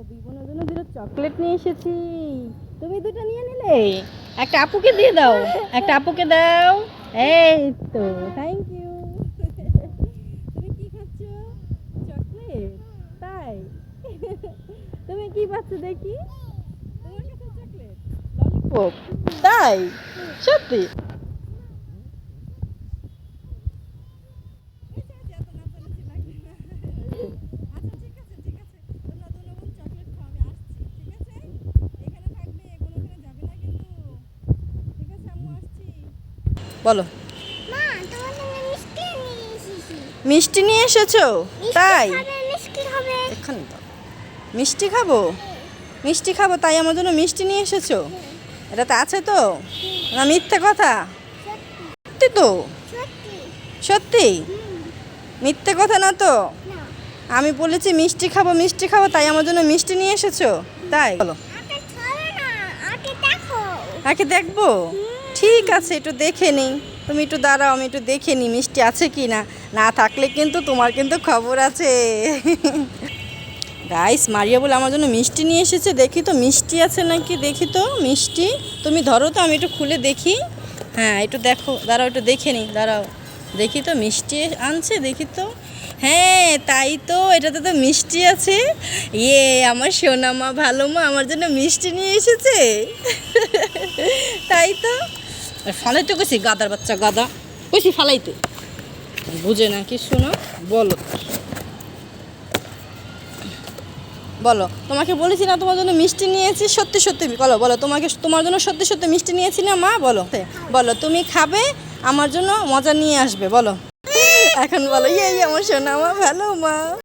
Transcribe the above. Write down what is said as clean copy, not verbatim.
দুই বোনের জন্য দুটো চকলেট নিয়ে এসেছি। তুমি দুটো নিয়ে নিলে, একটা আপুকে দিয়ে দাও, একটা আপুকে দাও। এই তো, থ্যাংক ইউ। তুমি কি খাচ্ছ? চকলেট? তাই? তুমি কি পাচ্ছ দেখি? তোমার কাছে চকলেট, ললিপপ? তাই? সত্যি? বলো। মিষ্টি নিয়ে এসেছো? তাই? এক্ষুনি দাও। মিষ্টি খাবো? মিষ্টি খাবো তাই আমার জন্য মিষ্টি নিয়ে এসেছো? এটাতে আছে তো? না মিথ্যে কথা? সত্যি তো? সত্যি? মিথ্যে কথা না তো? আমি বলেছি মিষ্টি খাবো, মিষ্টি খাবো তাই আমার জন্য মিষ্টি নিয়ে এসেছো? তাই? বলো। আগে দেখবো? ঠিক আছে, একটু দেখে নিই। তুমি একটু দাঁড়াও, আমি একটু দেখে নিই মিষ্টি আছে কি না। না থাকলে কিন্তু তোমার কিন্তু খবর আছে। গাইস, মারিয়া বলে আমার জন্য মিষ্টি নিয়ে এসেছে। দেখি তো মিষ্টি আছে নাকি, দেখি তো মিষ্টি। তুমি ধরো তো, আমি একটু খুলে দেখি। হ্যাঁ, একটু দেখো, দাঁড়াও একটু দেখে নিই, দাঁড়াও। দেখি তো মিষ্টি আনছে, দেখি তো। হ্যাঁ তাই তো, এটাতে তো মিষ্টি আছে। আমার সোনা মা, ভালো মা আমার জন্য মিষ্টি নিয়ে এসেছে। তাই তো। ফালাইতে কইছি, গাদার বাচ্চা গাদা, কইছি ফালাইতে। বুঝে না কি, শোনো বলো। বলো, তোমাকে বলেছি না তোমার জন্য মিষ্টি নিয়েছি? সত্যি সত্যি বলো, বলো তোমাকে, তোমার জন্য সত্যি সত্যি মিষ্টি নিয়েছি না মা? বলো বলো, তুমি খাবে, আমার জন্য মজা নিয়ে আসবে, বলো এখন বলো। আমার সোনা মা, ভালো মা।